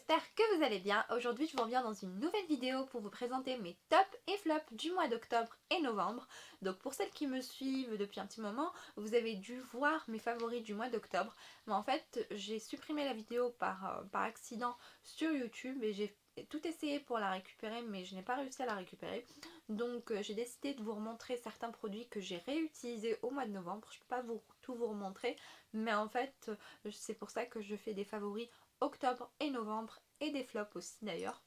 j'espère que vous allez bien. Aujourd'hui je vous reviens dans une nouvelle vidéo pour vous présenter mes tops et flops du mois d'octobre et novembre. Donc pour celles qui me suivent depuis un petit moment, vous avez dû voir mes favoris du mois d'octobre. Mais en fait j'ai supprimé la vidéo par accident sur YouTube et j'ai tout essayé pour la récupérer mais je n'ai pas réussi à la récupérer. Donc j'ai décidé de vous remontrer certains produits que j'ai réutilisés au mois de novembre. Je ne peux pas tout vous remontrer mais en fait c'est pour ça que je fais des favoris octobre et novembre et des flops aussi d'ailleurs.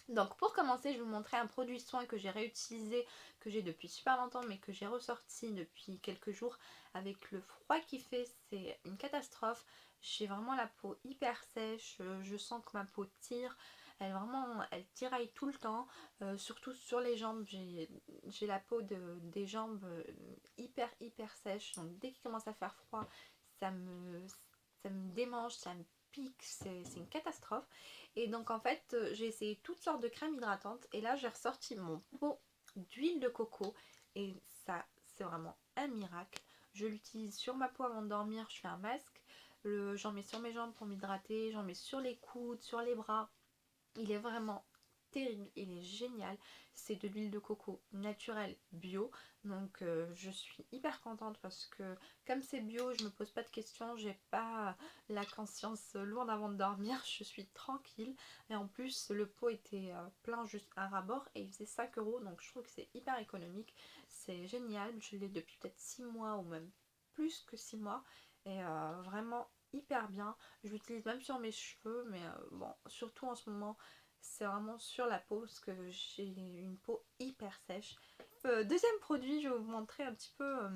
Donc pour commencer, je vais vous montrer un produit soin que j'ai réutilisé, que j'ai depuis super longtemps mais que j'ai ressorti depuis quelques jours. Avec le froid qui fait, c'est une catastrophe. J'ai vraiment la peau hyper sèche, je sens que ma peau tire. Elle tiraille tout le temps, surtout sur les jambes. J'ai la peau des jambes hyper sèche. Donc dès qu'il commence à faire froid, ça me, ça me démange, ça me pique, c'est une catastrophe. Et donc en fait j'ai essayé toutes sortes de crèmes hydratantes et là j'ai ressorti mon pot d'huile de coco et ça c'est vraiment un miracle. Je l'utilise sur ma peau avant de dormir, je fais un masque, j'en mets sur mes jambes pour m'hydrater, j'en mets sur les coudes, sur les bras. Il est vraiment terrible, il est génial. C'est de l'huile de coco naturelle bio. Donc je suis hyper contente parce que comme c'est bio, je me pose pas de questions, j'ai pas la conscience lourde avant de dormir, je suis tranquille. Et en plus le pot était plein juste à ras-bord et il faisait 5 euros, donc je trouve que c'est hyper économique. C'est génial, je l'ai depuis peut-être 6 mois ou même plus que 6 mois et vraiment hyper bien. Je l'utilise même sur mes cheveux mais bon, surtout en ce moment c'est vraiment sur la peau parce que j'ai une peau hyper sèche. Deuxième produit, je vais vous montrer un petit peu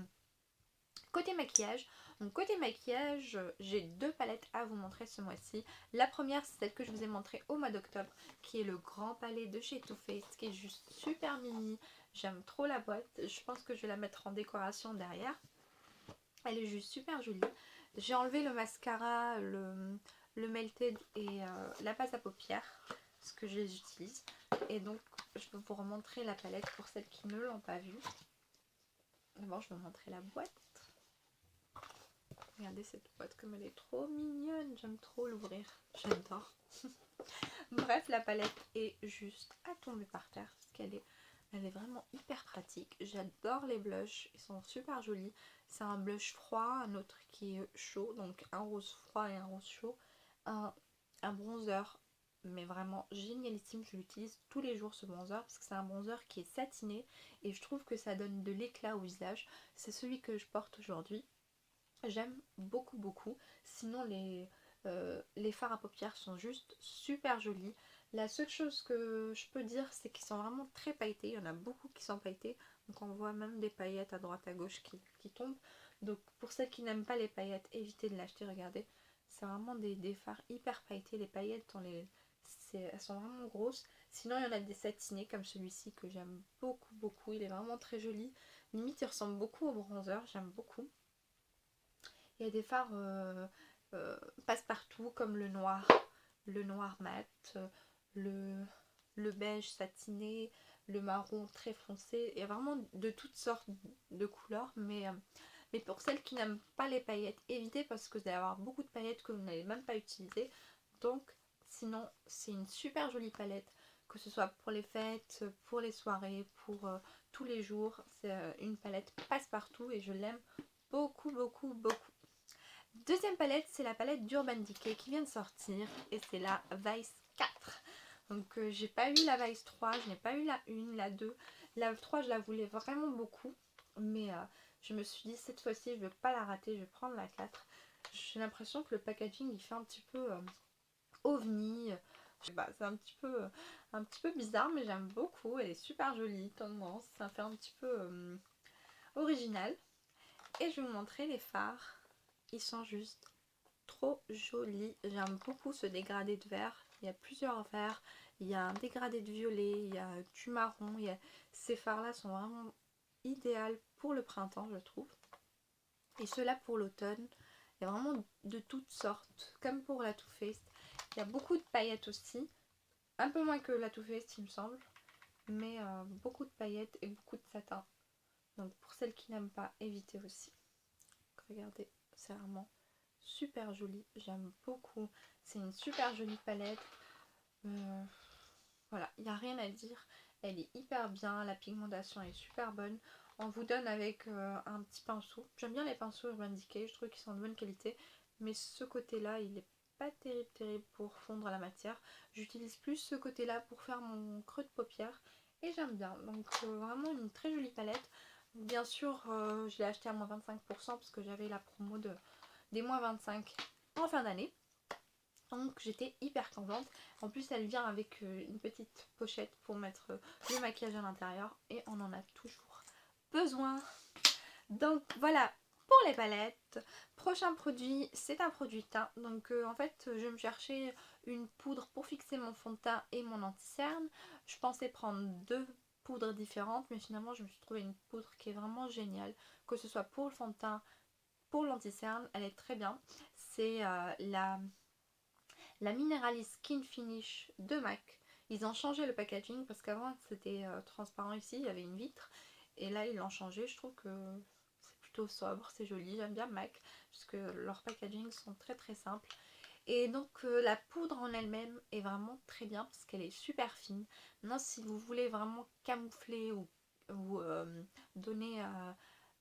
côté maquillage. Donc côté maquillage, j'ai deux palettes à vous montrer ce mois-ci. La première, c'est celle que je vous ai montrée au mois d'octobre, qui est le grand palais de chez Too Faced, qui est juste super mini. J'aime trop la boîte. Je pense que je vais la mettre en décoration derrière. Elle est juste super jolie. J'ai enlevé le mascara, le melted et la base à paupières, parce que je les utilise. Et donc je vais vous remontrer la palette pour celles qui ne l'ont pas vue. D'abord je vais vous montrer la boîte. Regardez cette boîte comme elle est trop mignonne, j'aime trop l'ouvrir, j'adore. Bref, la palette est juste à tomber par terre parce elle est vraiment hyper pratique. J'adore les blushs, ils sont super jolis. C'est un blush froid, un autre qui est chaud, donc un rose froid et un rose chaud. Un bronzer, mais vraiment génialissime, je l'utilise tous les jours ce bronzer parce que c'est un bronzer qui est satiné et je trouve que ça donne de l'éclat au visage. C'est celui que je porte aujourd'hui. J'aime beaucoup. Sinon les fards à paupières sont juste super jolis. La seule chose que je peux dire c'est qu'ils sont vraiment très pailletés. Il y en a beaucoup qui sont pailletés. Donc on voit même des paillettes à droite à gauche qui tombent. Donc pour celles qui n'aiment pas les paillettes, évitez de l'acheter. Regardez, c'est vraiment des fards hyper pailletés. Les paillettes, elles sont vraiment grosses. Sinon il y en a des satinés comme celui-ci que j'aime beaucoup. Il est vraiment très joli. Limite il ressemble beaucoup au bronzer, j'aime beaucoup. Il y a des fards passe-partout comme le noir mat, le beige satiné, le marron très foncé. Il y a vraiment de toutes sortes de couleurs, mais pour celles qui n'aiment pas les paillettes, évitez parce que vous allez avoir beaucoup de paillettes que vous n'allez même pas utiliser. Donc sinon c'est une super jolie palette, que ce soit pour les fêtes, pour les soirées, pour tous les jours. C'est une palette passe-partout et je l'aime beaucoup. Deuxième palette, c'est la palette d'Urban Decay qui vient de sortir et c'est la Vice 4. Donc j'ai pas eu la Vice 3, je n'ai pas eu la 1, la 2. La 3 je la voulais vraiment beaucoup, mais je me suis dit cette fois-ci je vais pas la rater, je vais prendre la 4. J'ai l'impression que le packaging il fait un petit peu ovni. Je sais pas, c'est un petit peu bizarre mais j'aime beaucoup, elle est super jolie, tendance, ça fait un petit peu original. Et je vais vous montrer les fards. Ils sont juste trop jolis. J'aime beaucoup ce dégradé de vert. Il y a plusieurs verts. Il y a un dégradé de violet. Il y a du marron. Ces fards là sont vraiment idéaux pour le printemps je trouve. Et ceux-là pour l'automne. Il y a vraiment de toutes sortes. Comme pour la Too Faced. Il y a beaucoup de paillettes aussi. Un peu moins que la Too Faced il me semble. Mais beaucoup de paillettes et beaucoup de satin. Donc pour celles qui n'aiment pas, évitez aussi. Regardez, c'est vraiment super jolie, j'aime beaucoup. C'est une super jolie palette. Voilà, il n'y a rien à dire. Elle est hyper bien, la pigmentation est super bonne. On vous donne avec un petit pinceau. J'aime bien les pinceaux Urban Decay, je trouve qu'ils sont de bonne qualité. Mais ce côté-là, il est pas terrible pour fondre la matière. J'utilise plus ce côté-là pour faire mon creux de paupière. Et j'aime bien. Donc vraiment une très jolie palette. Bien sûr, je l'ai acheté à moins 25% parce que j'avais la promo des moins 25 en fin d'année. Donc j'étais hyper contente. En plus elle vient avec une petite pochette pour mettre le maquillage à l'intérieur. Et on en a toujours besoin. Donc voilà pour les palettes. Prochain produit, c'est un produit teint. Donc en fait je me cherchais une poudre pour fixer mon fond de teint et mon anti-cerne. Je pensais prendre deux poudres différentes. Mais finalement je me suis trouvé une poudre qui est vraiment géniale. Que ce soit pour le fond de teint, pour l'anti-cerne, elle est très bien. C'est la Mineralize Skin Finish de MAC. Ils ont changé le packaging parce qu'avant c'était transparent ici, il y avait une vitre. Et là ils l'ont changé, je trouve que c'est plutôt sobre, c'est joli, j'aime bien MAC puisque leurs packaging sont très simples. Et donc la poudre en elle-même est vraiment très bien parce qu'elle est super fine. Maintenant si vous voulez vraiment camoufler ou donner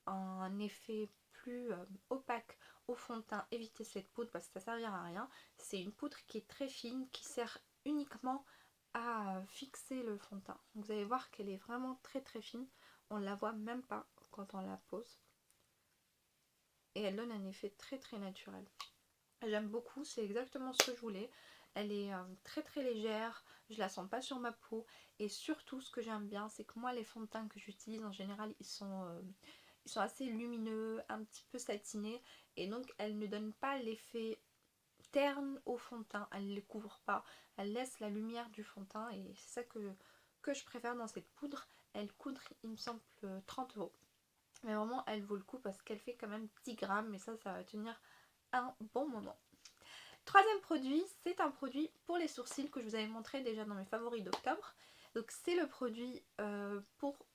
un effet plus opaque au fond de teint, évitez cette poudre parce que ça servira à rien. C'est une poudre qui est très fine, qui sert uniquement à fixer le fond de teint. Donc vous allez voir qu'elle est vraiment très fine. On la voit même pas quand on la pose. Et elle donne un effet très naturel. J'aime beaucoup, c'est exactement ce que je voulais. Elle est très légère, je la sens pas sur ma peau. Et surtout ce que j'aime bien, c'est que moi les fonds de teint que j'utilise en général, ils sont assez lumineux, un petit peu satinés. Et donc elles ne donnent pas l'effet terne au fond de teint, elle ne les couvre pas. Elle laisse la lumière du fond de teint et c'est ça que je préfère dans cette poudre. Elle coûte, il me semble, 30 €. Mais vraiment, elle vaut le coup parce qu'elle fait quand même 10 grammes. Et ça va tenir un bon moment. Troisième produit, c'est un produit pour les sourcils que je vous avais montré déjà dans mes favoris d'octobre. Donc c'est le produit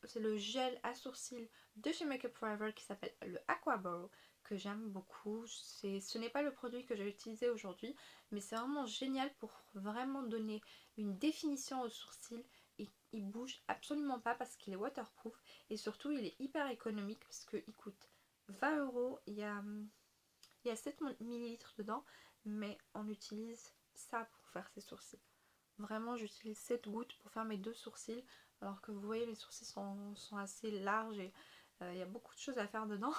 c'est le gel à sourcils de chez Makeup Forever qui s'appelle le Aqua Brow, que j'aime beaucoup. Ce n'est pas le produit que j'ai utilisé aujourd'hui, mais c'est vraiment génial pour vraiment donner une définition aux sourcils. Et il bouge absolument pas parce qu'il est waterproof et surtout il est hyper économique parce qu'il coûte 20 €. Il y a 7 ml dedans, mais on utilise ça pour faire ses sourcils. Vraiment, j'utilise 7 gouttes pour faire mes deux sourcils, alors que vous voyez, mes sourcils sont assez larges et il y a beaucoup de choses à faire dedans.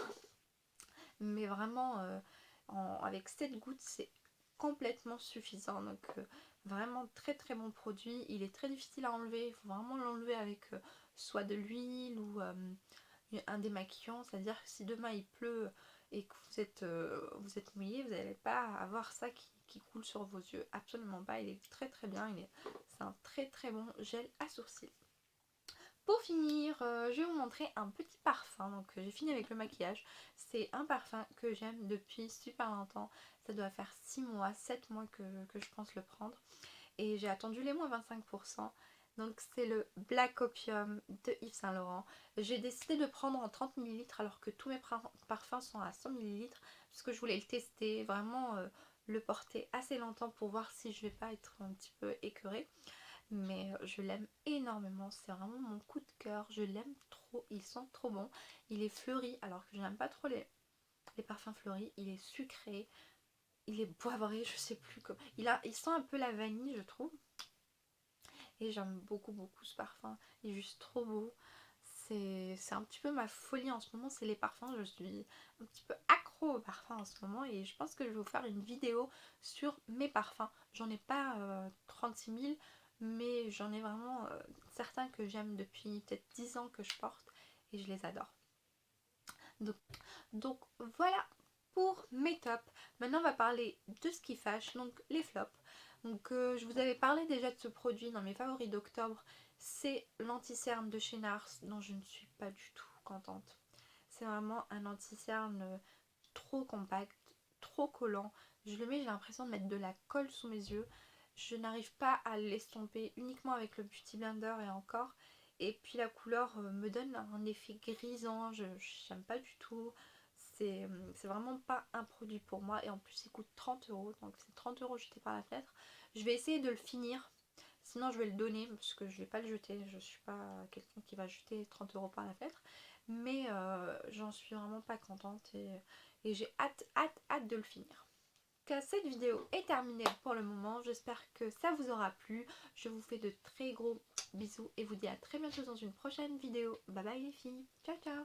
Mais vraiment, avec 7 gouttes, c'est complètement suffisant. Donc, vraiment très bon produit. Il est très difficile à enlever. Il faut vraiment l'enlever avec soit de l'huile ou un démaquillant. C'est-à-dire que si demain il pleut et que vous êtes mouillé, vous n'allez pas avoir ça qui coule sur vos yeux. Absolument pas. Il est très bien. C'est un très bon gel à sourcils. Pour finir, je vais vous montrer un petit parfum. Donc j'ai fini avec le maquillage. C'est un parfum que j'aime depuis super longtemps. Ça doit faire 6 mois, 7 mois que je pense le prendre. Et j'ai attendu les moins 25%. Donc c'est le Black Opium de Yves Saint Laurent. J'ai décidé de prendre en 30 ml alors que tous mes parfums sont à 100 ml. Parce que je voulais le tester, vraiment le porter assez longtemps pour voir si je vais pas être un petit peu écœurée. Mais je l'aime énormément, c'est vraiment mon coup de cœur, je l'aime trop, il sent trop bon. Il est fleuri alors que je n'aime pas trop les parfums fleuris, il est sucré, il est poivré, je sais plus comment. Il sent un peu la vanille je trouve. Et j'aime beaucoup ce parfum, il est juste trop beau. C'est un petit peu ma folie en ce moment, c'est les parfums, je suis un petit peu accro aux parfums en ce moment. Et je pense que je vais vous faire une vidéo sur mes parfums. J'en ai pas 36 000, mais j'en ai vraiment certains que j'aime depuis peut-être 10 ans que je porte et je les adore. Donc voilà pour mes tops. Maintenant on va parler de ce qui fâche, donc les flops. Donc je vous avais parlé déjà de ce produit dans mes favoris d'octobre. C'est l'anti-cerne de chez NARS dont je ne suis pas du tout contente. C'est vraiment un anti-cerne trop compact, trop collant. Je le mets, j'ai l'impression de mettre de la colle sous mes yeux. Je n'arrive pas à l'estomper uniquement avec le Beauty Blender et encore. Et puis la couleur me donne un effet grisant, j'aime pas du tout. c'est vraiment pas un produit pour moi. Et en plus il coûte 30 euros, donc c'est 30 euros jetés par la fenêtre. Je vais essayer de le finir. Sinon je vais le donner parce que je vais pas le jeter. Je suis pas quelqu'un qui va jeter 30 euros par la fenêtre. Mais j'en suis vraiment pas contente et j'ai hâte de le finir. Cette vidéo est terminée pour le moment. J'espère que ça vous aura plu. Je vous fais de très gros bisous et vous dis à très bientôt dans une prochaine vidéo. Bye bye les filles. Ciao ciao.